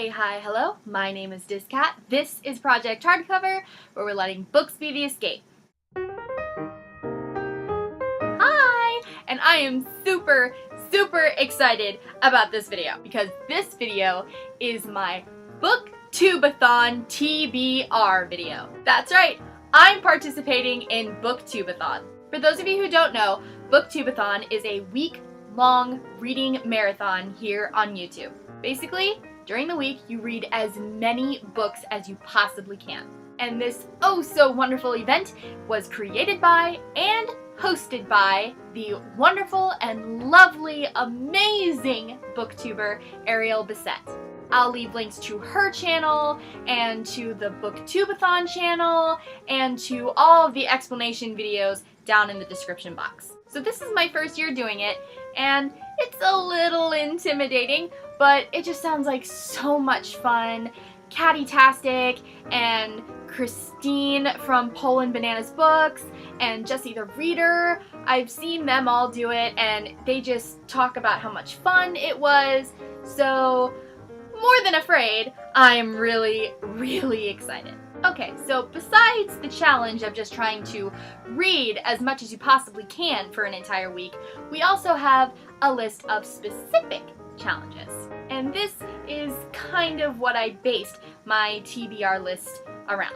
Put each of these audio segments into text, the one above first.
Hey, hi, hello, my name is dis.cat. This is Project Hardcover, where we're letting books be the escape. Hi! And I am super excited about this video, because this video is my Booktube-A-Thon TBR video. That's right, I'm participating in Booktube-A-Thon. For those of you who don't know, Booktube-A-Thon is a week-long reading marathon here on YouTube. Basically, during the week, you read as many books as you possibly can. And this oh-so-wonderful event was created by and hosted by the wonderful and lovely, amazing booktuber Ariel Bissett. I'll leave links to her channel, and to the Booktube-A-Thon channel, and to all of the explanation videos down in the description box. So this is my first year doing it, and it's a little intimidating, but it just sounds like so much fun. Catty-tastic, and Christine from Poland Bananas Books, and Jessie the Reader. I've seen them all do it, and they just talk about how much fun it was. So, more than afraid, I'm really excited. Okay, so besides the challenge of just trying to read as much as you possibly can for an entire week, we also have a list of specific challenges. And this is kind of what I based my TBR list around.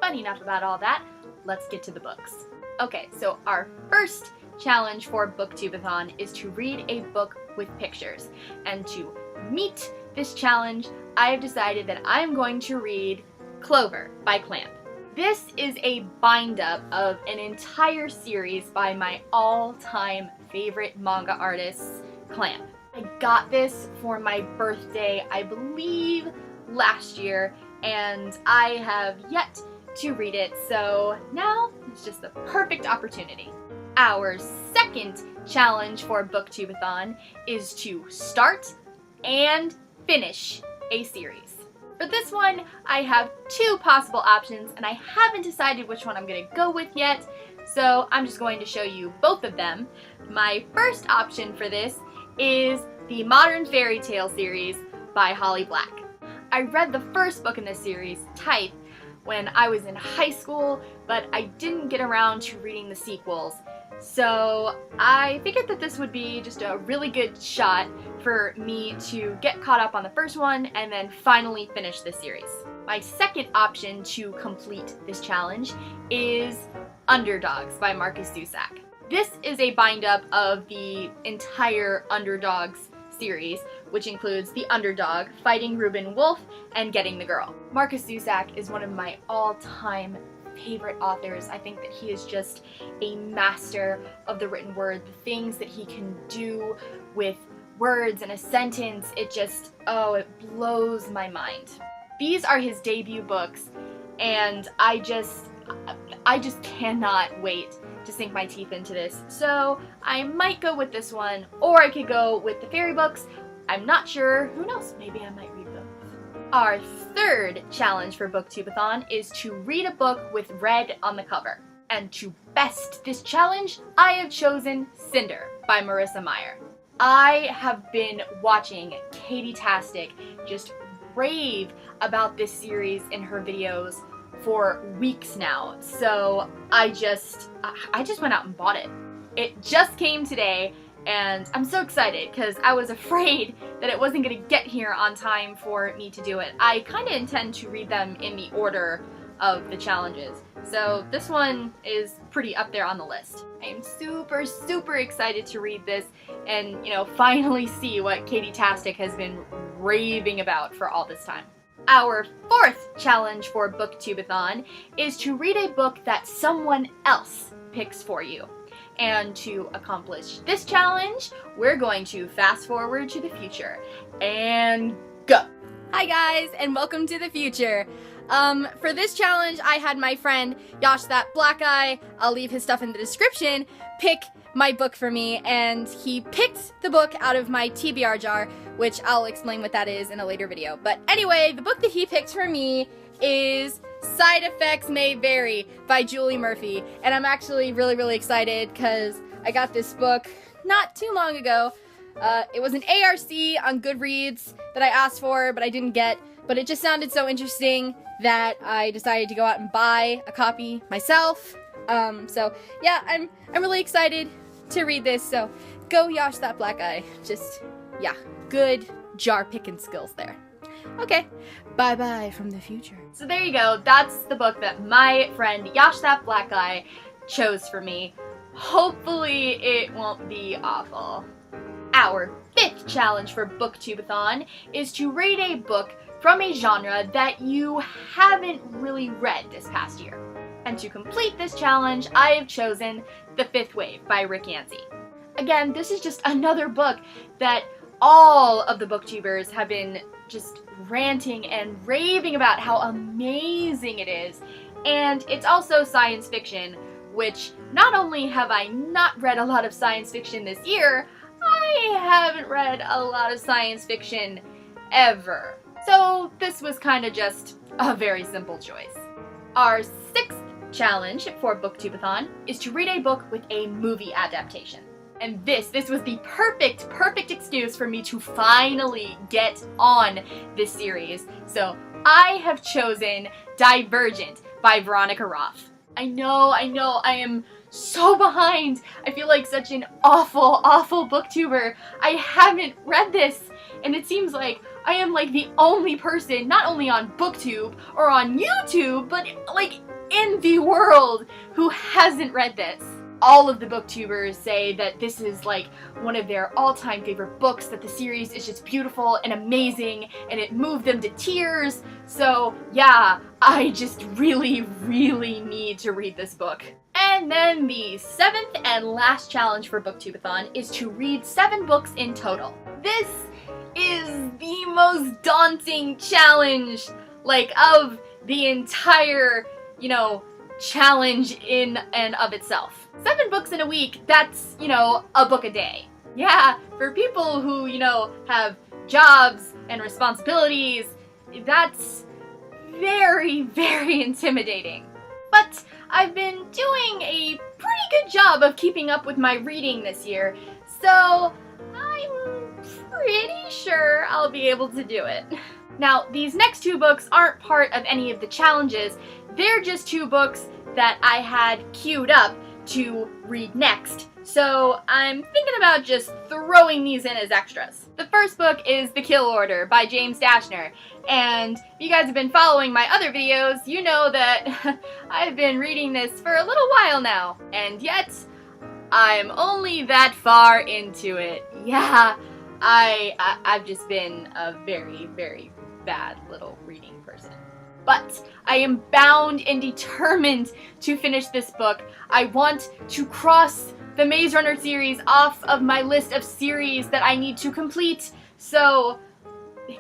But enough about all that, let's get to the books. Okay, so our first challenge for Booktube-A-Thon is to read a book with pictures. And to meet this challenge, I have decided that I'm going to read Clover by Clamp. This is a bind-up of an entire series by my all-time favorite manga artist, Clamp. I got this for my birthday, I believe, last year, and I have yet to read it, so now it's just the perfect opportunity. Our second challenge for Booktube-A-Thon is to start and finish a series. For this one, I have two possible options, and I haven't decided which one I'm going to go with yet, so I'm just going to show you both of them. My first option for this is the Modern Fairy Tale series by Holly Black. I read the first book in this series, Type, when I was in high school, but I didn't get around to reading the sequels. So I figured that this would be just a really good shot for me to get caught up on the first one and then finally finish the series. My second option to complete this challenge is Underdogs by Marcus Zusak. This is a bind-up of the entire Underdogs series, which includes The Underdog, Fighting Reuben Wolf, and Getting the Girl. Marcus Zusak is one of my all-time favorite authors. I think that he is just a master of the written word. The things that he can do with words in a sentence, it just, it blows my mind. These are his debut books, and I just cannot wait to sink my teeth into this. So I might go with this one, or I could go with the fairy books. I'm not sure. Who knows? Maybe I might read both. Our third challenge for Booktube-A-Thon is to read a book with red on the cover. And to best this challenge, I have chosen Cinder by Marissa Meyer. I have been watching Katie-tastic just rave about this series in her videos for weeks now, so I just went out and bought it. It just came today, and I'm so excited because I was afraid that it wasn't going to get here on time for me to do it. I kind of intend to read them in the order of the challenges, so this one is pretty up there on the list. I am super excited to read this and, finally see what Katie-tastic has been raving about for all this time. Our fourth challenge for Booktube-A-Thon is to read a book that someone else picks for you. And to accomplish this challenge, we're going to fast forward to the future. And go! Hi guys, and welcome to the future. For this challenge, I had my friend YoshThatBlackGuy, I'll leave his stuff in the description, pick my book for me, and he picked the book out of my TBR jar, which I'll explain what that is in a later video. But anyway, the book that he picked for me is Side Effects May Vary by Julie Murphy, and I'm actually really excited because I got this book not too long ago, It was an ARC on Goodreads that I asked for, but I didn't get. But it just sounded so interesting that I decided to go out and buy a copy myself. So yeah, I'm really excited to read this. So go YoshThatBlackGuy. Just, yeah, good jar picking skills there. Okay, bye-bye from the future. So there you go. That's the book that my friend YoshThatBlackGuy chose for me. Hopefully it won't be awful. Our 5th challenge for Booktube-A-Thon is to read a book from a genre that you haven't really read this past year. And to complete this challenge, I have chosen The Fifth Wave by Rick Yancey. Again, this is just another book that all of the booktubers have been just ranting and raving about how amazing it is. And it's also science fiction, which not only have I not read a lot of science fiction this year, I haven't read a lot of science fiction ever. So this was kind of just a very simple choice. Our 6th challenge for Booktube-A-Thon is to read a book with a movie adaptation. And this was the perfect excuse for me to finally get on this series. So I have chosen Divergent by Veronica Roth. I know, I am so behind. I feel like such an awful booktuber. I haven't read this, and it seems like I am like the only person, not only on Booktube or on YouTube, but like in the world who hasn't read this. All of the booktubers say that this is like one of their all-time favorite books, that the series is just beautiful and amazing and it moved them to tears. So yeah, I just really need to read this book. And then the 7th and last challenge for Booktube-A-Thon is to read 7 books in total. This is the most daunting challenge, like, of the entire, challenge in and of itself. 7 books in a week, that's, a book a day. Yeah, for people who, have jobs and responsibilities, that's very intimidating. But I've been doing a pretty good job of keeping up with my reading this year, so I'm pretty sure I'll be able to do it. Now, these next 2 books aren't part of any of the challenges. They're just 2 books that I had queued up to read next. So I'm thinking about just throwing these in as extras. The first book is The Kill Order by James Dashner. And if you guys have been following my other videos, you know that I've been reading this for a little while now. And yet, I'm only that far into it. Yeah, I've just been a very bad little reading person. But I am bound and determined to finish this book. I want to cross the Maze Runner series off of my list of series that I need to complete. So,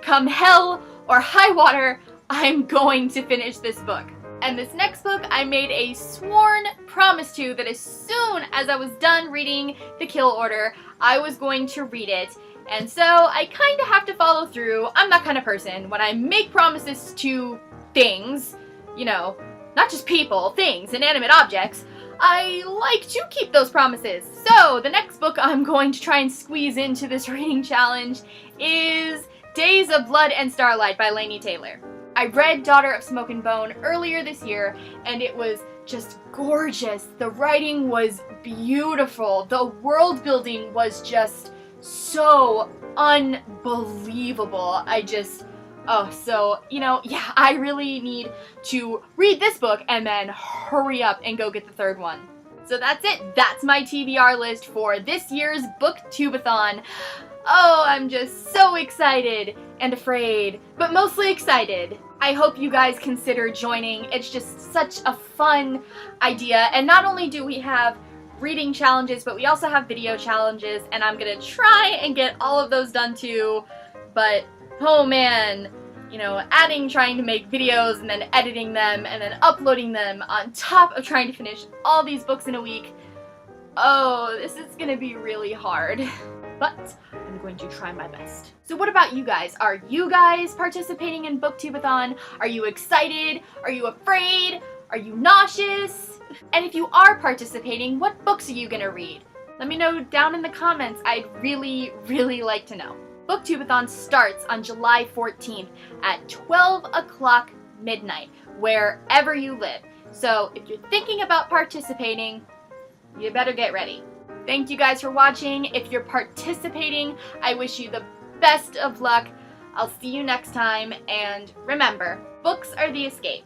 come hell or high water, I'm going to finish this book. And this next book, I made a sworn promise to that as soon as I was done reading The Kill Order, I was going to read it. And so I kind of have to follow through. I'm that kind of person. When I make promises to things, not just people, things, inanimate objects, I like to keep those promises. So the next book I'm going to try and squeeze into this reading challenge is Days of Blood and Starlight by Laini Taylor. I read Daughter of Smoke and Bone earlier this year, and it was just gorgeous. The writing was beautiful. The world building was just so unbelievable. I really need to read this book and then hurry up and go get the 3rd one. So that's it. That's my TBR list for this year's Booktube-A-Thon. Oh, I'm just so excited and afraid, but mostly excited. I hope you guys consider joining. It's just such a fun idea. And not only do we have reading challenges, but we also have video challenges, and I'm gonna try and get all of those done too. But oh man, trying to make videos and then editing them and then uploading them on top of trying to finish all these books in a week. Oh, this is gonna be really hard. But I'm going to try my best. So what about you guys? Are you guys participating in Booktube-A-Thon? Are you excited? Are you afraid? Are you nauseous? And if you are participating, what books are you gonna read? Let me know down in the comments. I'd really, really like to know. Booktube-A-Thon starts on July 14th at 12 o'clock midnight, wherever you live. So if you're thinking about participating, you better get ready. Thank you guys for watching. If you're participating, I wish you the best of luck. I'll see you next time, and remember, books are the escape.